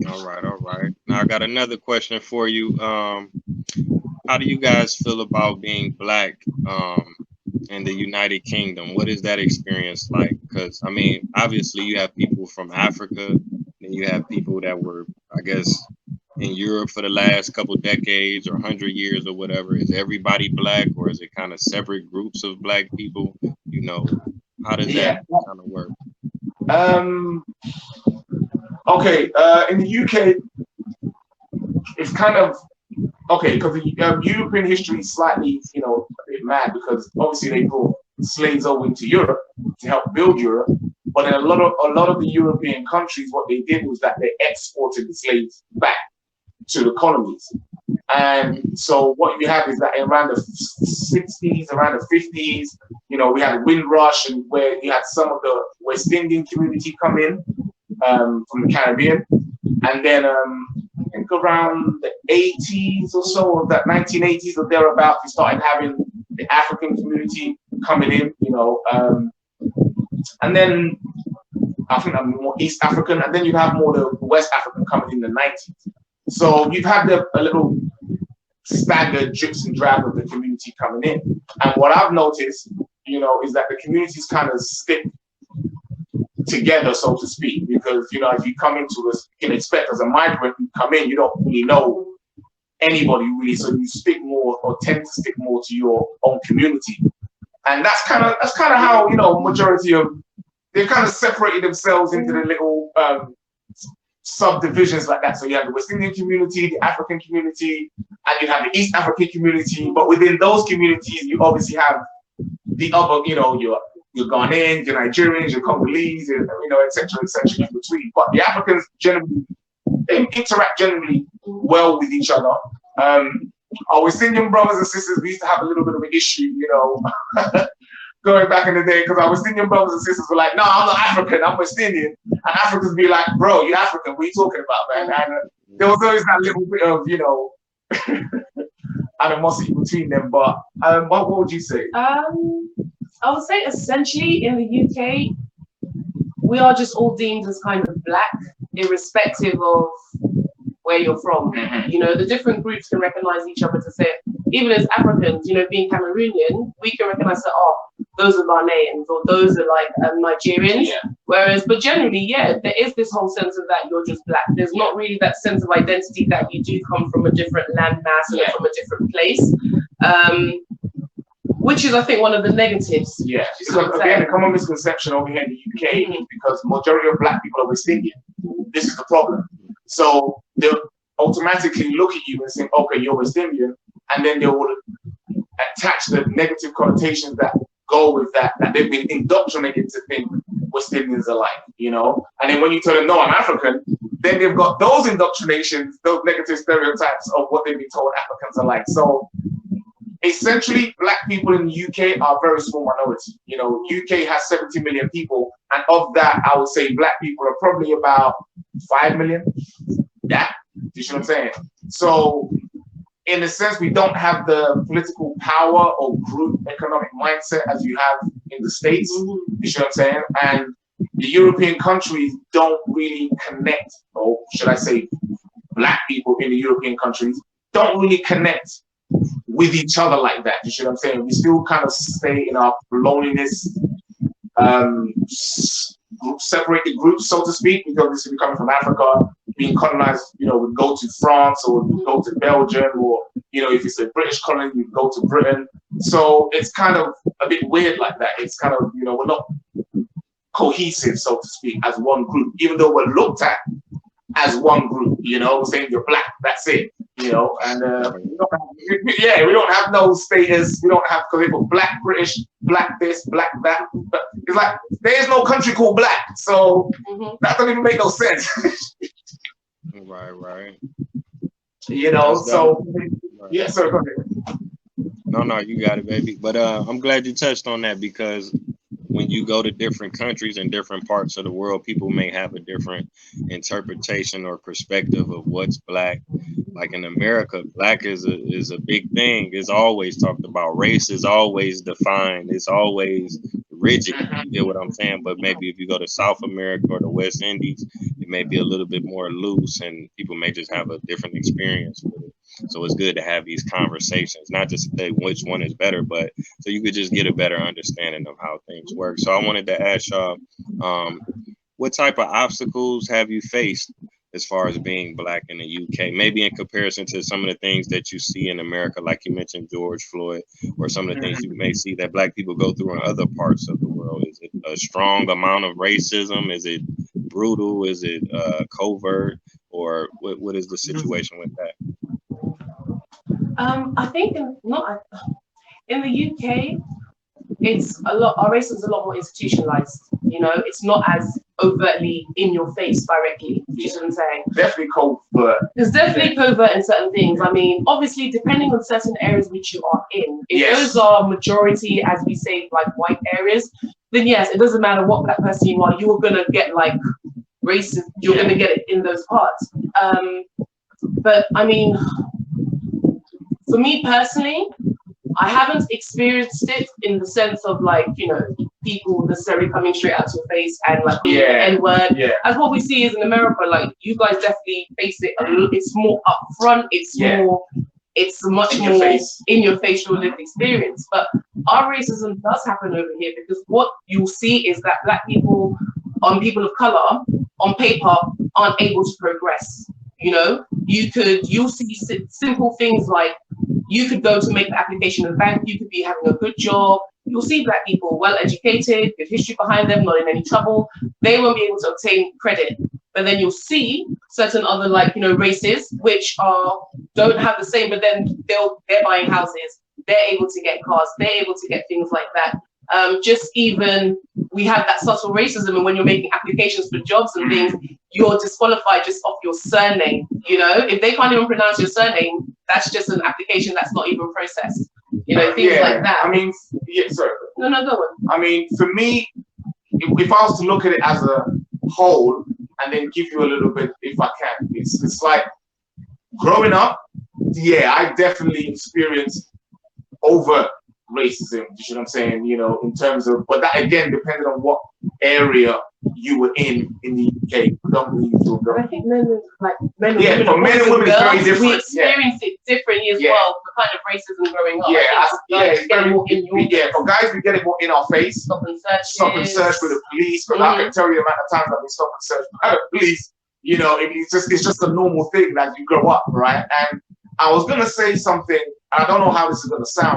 All right, all right. Now I got another question for you. How do you guys feel about being black in the United Kingdom? What is that experience like? Because I mean, obviously you have people from Africa, and you have people that were, I guess, in Europe for the last couple decades or 100 years or whatever. Is everybody black, or is it kind of separate groups of black people? You know, how does that Yeah. kind of work? Um. Okay. In the UK, it's kind of okay because European history is slightly, a bit mad because obviously they brought slaves over into Europe to help build Europe, but in a lot of the European countries, what they did was that they exported the slaves back to the colonies. And so what you have is that around the 60s, around the 50s, we had a Windrush, and where you had some of the West Indian community come in from the Caribbean. And then I think around the 80s or so, of that 1980s or thereabouts, you started having the African community coming in, and then I think I'm more East African, and then you have more the West African coming in the 90s. So you've had a little staggered drips and drabs of the community coming in. And what I've noticed, is that the communities kind of stick together, so to speak, because if you come into us, you can expect as a migrant, you come in, you don't really know anybody really, so you stick more or tend to stick more to your own community. And that's kind of how majority of they've kind of separated themselves into the little subdivisions like that. So you have the West Indian community, the African community, and you have the East African community. But within those communities, you obviously have the other, your Ghanaians, your Nigerians, your Congolese, et cetera, in between. But the Africans generally they interact generally well with each other. Our West Indian brothers and sisters, we used to have a little bit of an issue, going back in the day, because our West Indian brothers and sisters were like, "No, I'm not African, I'm West Indian," and Africans be like, "Bro, you're African. What are you talking about, man?" And there was always that little bit of, animosity between them. But what would you say? I would say essentially in the UK, we are just all deemed as kind of black, irrespective of where you're from. The different groups can recognize each other to say, even as Africans, being Cameroonian, we can recognize that, oh, those are Ghanaians or those are like Nigerians. Yeah. Whereas, but generally, yeah, there is this whole sense of that you're just black. There's not really that sense of identity that you do come from a different landmass and from a different place. Which is, I think, one of the negatives. Yeah, because again, the common misconception over here in the UK is because majority of black people are West Indian. This is the problem. So they'll automatically look at you and say, "Okay, you're West Indian," and then they will attach the negative connotations that go with that they've been indoctrinated to think West Indians are like, And then when you tell them, "No, I'm African," then they've got those indoctrinations, those negative stereotypes of what they've been told Africans are like. So essentially, black people in the UK are a very small minority. UK has 70 million people, and of that, I would say black people are probably about 5 million. Yeah, you see what I'm saying? So, in a sense, we don't have the political power or group economic mindset as you have in the States. You see what I'm saying? And the European countries don't really connect, or should I say, black people in the European countries don't really connect with each other like that. You see what I'm saying? We still kind of stay in our loneliness, separated groups, so to speak, because this is coming from Africa, being colonized, would go to France or would go to Belgium, or, if it's a British colony, we'd go to Britain. So it's kind of a bit weird like that. It's kind of, we're not cohesive, so to speak, as one group, even though we're looked at as one group, saying you're black, that's it, and we don't have no status, we don't have, because they put black British, black this, black that, but it's like, there is no country called black, so that doesn't even make no sense. Right. So, Right. yeah, so go ahead. No, you got it, baby. But I'm glad you touched on that because when you go to different countries and different parts of the world, people may have a different interpretation or perspective of what's black. Like in America, black is a big thing. It's always talked about. Race is always defined. It's always rigid. You get what I'm saying? But maybe if you go to South America or the West Indies, it may be a little bit more loose, and people may just have a different experience with it. So it's good to have these conversations, not just say which one is better, but so you could just get a better understanding of how things work. So I wanted to ask y'all, what type of obstacles have you faced as far as being black in the UK? Maybe in comparison to some of the things that you see in America, like you mentioned George Floyd, or some of the things you may see that black people go through in other parts of the world. Is it a strong amount of racism? Is it brutal? Is it covert? Or what is the situation with that? I think not in the UK. It's a lot. Our racism is a lot more institutionalized. You know, it's not as overtly in your face directly. You know what I'm saying? Definitely covert. There's definitely covert in certain things. I mean, obviously, depending on certain areas which you are in, if those are majority, as we say, like white areas, then yes, it doesn't matter what black person you are, you're gonna get like racist. You're gonna get it in those parts. But I mean, for me personally, I haven't experienced it in the sense of like, you know, people necessarily coming straight out to your face and like N-word. As what we see is in America, like you guys definitely face it. It's more upfront. It's more. It's much more in your face, your lived experience. But our racism does happen over here because what you'll see is that black people, people of color, on paper, aren't able to progress. You know, you'll see simple things like you could go to make the application in the bank, you could be having a good job. You'll see black people, well educated, good history behind them, not in any trouble. They won't be able to obtain credit. But then you'll see certain other, like, you know, races which don't have the same, but then they're buying houses, they're able to get cars, they're able to get things like that. Just even we have that subtle racism, and when you're making applications for jobs and things, you're disqualified just off your surname. You know, if they can't even pronounce your surname, that's just an application that's not even processed. You know, things like that. I mean, sorry. No, go on. I mean, for me, if I was to look at it as a whole and then give you a little bit, if I can, it's like growing up. Yeah, I definitely experienced overt racism, you know what I'm saying? You know, in terms of, but that again depended on what area you were in the UK. Predominantly, I think men and women. For men and women, it's very different. We experienced it differently as well. The kind of racism growing up. It's very, for guys, we get it more in our face. Stop and search with the police. But I can tell you the amount of times that we stop and search by the police. You know, it's just a normal thing as you grow up, right? And I was gonna say something. I don't know how this is gonna sound.